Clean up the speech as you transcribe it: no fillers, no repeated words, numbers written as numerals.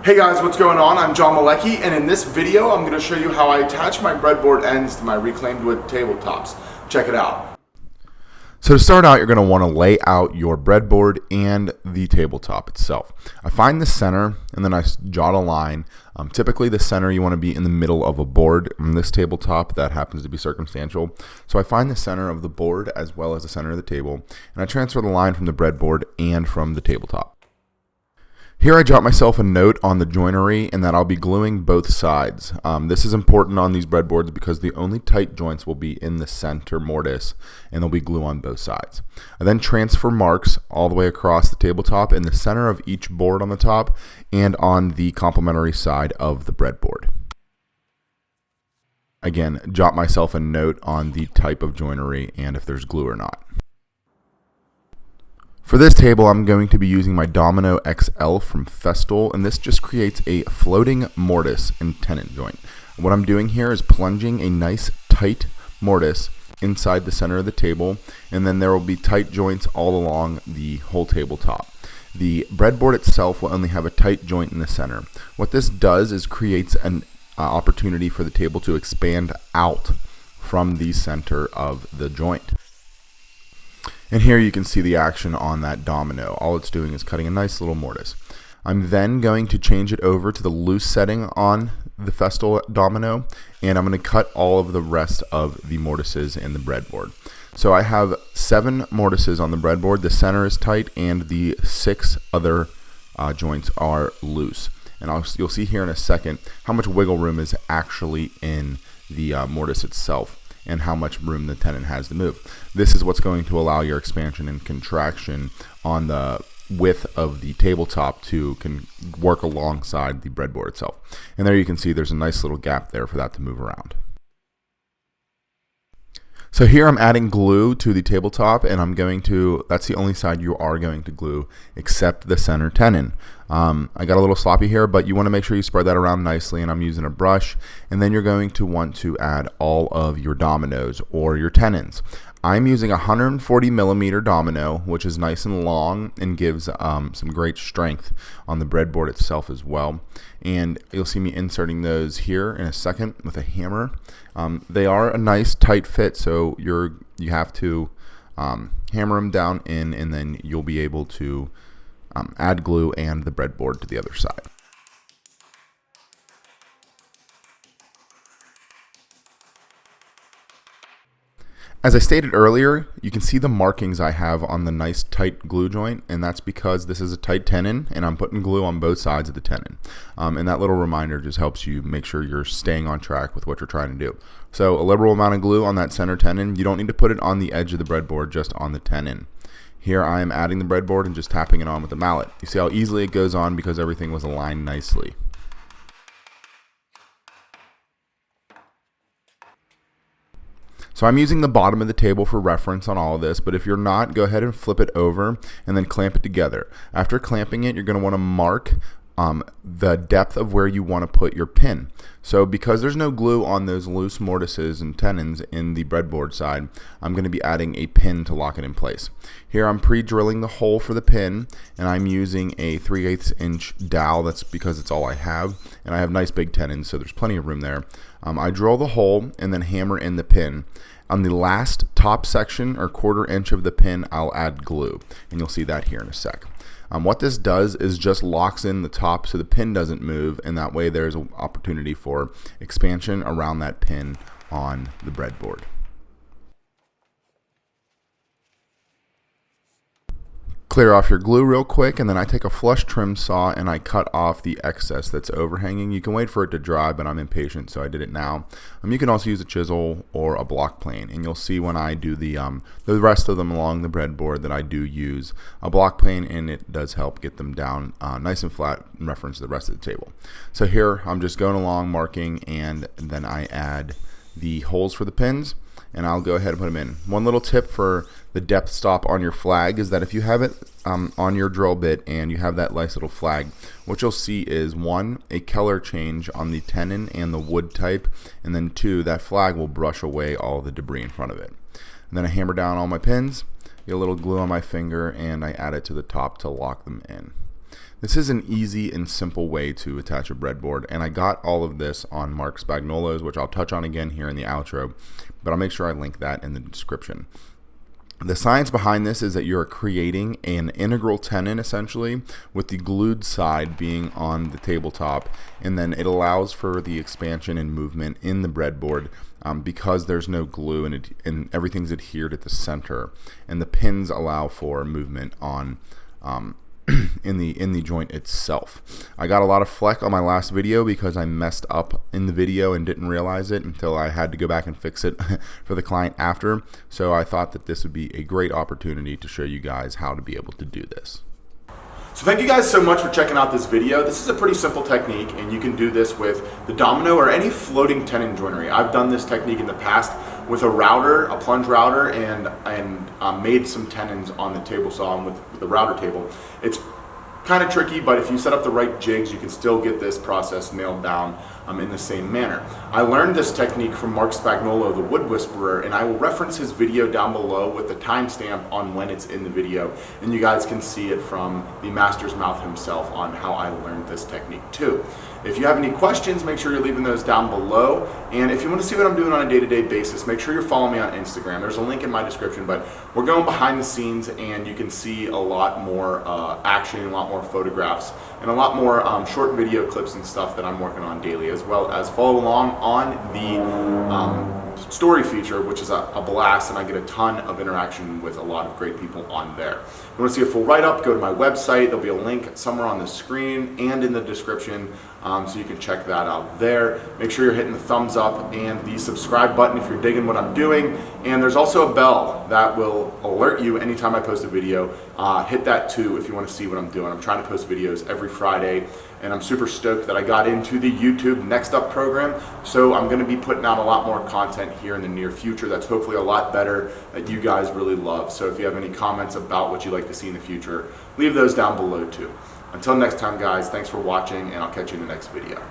Hey guys, what's going on? I'm Malecki, and in this video I'm going to show you how I attach my breadboard ends to my reclaimed wood tabletops. Check it out. So to start out, you're going to want to lay out your breadboard and the tabletop itself. I find the center and then I jot a line. Typically the center you want to be in the middle of a board. On this tabletop, that happens to be circumstantial. So I find the center of the board as well as the center of the table, and I transfer the line from the breadboard and from the tabletop. Here I jot myself a note on the joinery and that I'll be gluing both sides. This is important on these breadboards because the only tight joints will be in the center mortise and there'll be glue on both sides. I then transfer marks all the way across the tabletop in the center of each board on the top and on the complementary side of the breadboard. Again, jot myself a note on the type of joinery and if there's glue or not. For this table, I'm going to be using my Domino XL from Festool, and this just creates a floating mortise and tenon joint. What I'm doing here is plunging a nice tight mortise inside the center of the table, and then there will be tight joints all along the whole tabletop. The breadboard itself will only have a tight joint in the center. What this does is creates an opportunity for the table to expand out from the center of the joint. And here you can see the action on that domino. All it's doing is cutting a nice little mortise. I'm then going to change it over to the loose setting on the Festool domino, and I'm going to cut all of the rest of the mortises in the breadboard. So I have 7 mortises on the breadboard. The center is tight and the 6 other joints are loose. And you'll see here in a second how much wiggle room is actually in the mortise itself and how much room the tenon has to move. This is what's going to allow your expansion and contraction on the width of the tabletop to work alongside the breadboard itself. And there you can see there's a nice little gap there for that to move around. So here I'm adding glue to the tabletop, and that's the only side you are going to glue except the center tenon. I got a little sloppy here, but you want to make sure you spread that around nicely, and I'm using a brush. And then you're going to want to add all of your dominoes or your tenons. I'm using a 140 millimeter domino, which is nice and long and gives some great strength on the breadboard itself as well. And you'll see me inserting those here in a second with a hammer. They are a nice tight fit, so you have to hammer them down in, and then you'll be able to add glue and the breadboard to the other side. As I stated earlier, you can see the markings I have on the nice tight glue joint, and that's because this is a tight tenon and I'm putting glue on both sides of the tenon. And that little reminder just helps you make sure you're staying on track with what you're trying to do. So a liberal amount of glue on that center tenon. You don't need to put it on the edge of the breadboard, just on the tenon. Here I am adding the breadboard and just tapping it on with a mallet. You see how easily it goes on because everything was aligned nicely. So I'm using the bottom of the table for reference on all of this, but if you're not, go ahead and flip it over and then clamp it together. After clamping it, you're going to want to mark the depth of where you want to put your pin. So because there's no glue on those loose mortises and tenons in the breadboard side, I'm going to be adding a pin to lock it in place. Here I'm pre-drilling the hole for the pin, and I'm using a 3/8 inch dowel. That's because it's all I have, and I have nice big tenons, so there's plenty of room there. I drill the hole and then hammer in the pin. On the last top section or 1/4 inch of the pin, I'll add glue, and you'll see that here in a sec. What this does is just locks in the top so the pin doesn't move, and that way there's an opportunity for expansion around that pin on the breadboard. Clear off your glue real quick, and then I take a flush trim saw and I cut off the excess that's overhanging. You can wait for it to dry, but I'm impatient, so I did it now. You can also use a chisel or a block plane, and you'll see when I do the rest of them along the breadboard that I do use a block plane, and it does help get them down nice and flat in reference to the rest of the table. So here I'm just going along marking, and then I add the holes for the pins, and I'll go ahead and put them in. One little tip for the depth stop on your flag is that if you have it on your drill bit and you have that nice little flag, what you'll see is 1, a color change on the tenon and the wood type, and then 2, that flag will brush away all the debris in front of it. And then I hammer down all my pins, get a little glue on my finger, and I add it to the top to lock them in. This is an easy and simple way to attach a breadboard, and I got all of this on Mark Spagnuolo's, which I'll touch on again here in the outro, but I'll make sure I link that in the description. The science behind this is that you're creating an integral tenon essentially, with the glued side being on the tabletop, and then it allows for the expansion and movement in the breadboard because there's no glue and everything's adhered at the center, and the pins allow for movement on in the joint itself. I got a lot of flack on my last video because I messed up in the video and didn't realize it until I had to go back and fix it for the client after. So I thought that this would be a great opportunity to show you guys how to be able to do this. So thank you guys so much for checking out this video. This is a pretty simple technique, and you can do this with the domino or any floating tenon joinery. I've done this technique in the past with a router, a plunge router, and made some tenons on the table saw and with the router table. It's kind of tricky, but if you set up the right jigs, you can still get this process nailed down in the same manner. I learned this technique from Mark Spagnuolo, the Wood Whisperer, and I will reference his video down below with the timestamp on when it's in the video, and you guys can see it from the master's mouth himself on how I learned this technique too. If you have any questions, make sure you're leaving those down below, and if you want to see what I'm doing on a day-to-day basis, make sure you're following me on Instagram. There's a link in my description, but we're going behind the scenes, and you can see a lot more action, a lot more photographs, and a lot more short video clips and stuff that I'm working on daily, as well as follow along on the story feature, which is a blast, and I get a ton of interaction with a lot of great people on there. If you want to see a full write-up, go to my website. There'll be a link somewhere on the screen and in the description, so you can check that out there. Make sure you're hitting the thumbs up and the subscribe button if you're digging what I'm doing, and there's also a bell that will alert you anytime I post a video. Hit that too if you want to see what I'm doing. I'm trying to post videos every Friday, and I'm super stoked that I got into the YouTube Next Up program, so I'm going to be putting out a lot more content here in the near future that's hopefully a lot better, that you guys really love. So if you have any comments about what you'd like to see in the future, leave those down below too. Until next time guys, thanks for watching, and I'll catch you in the next video.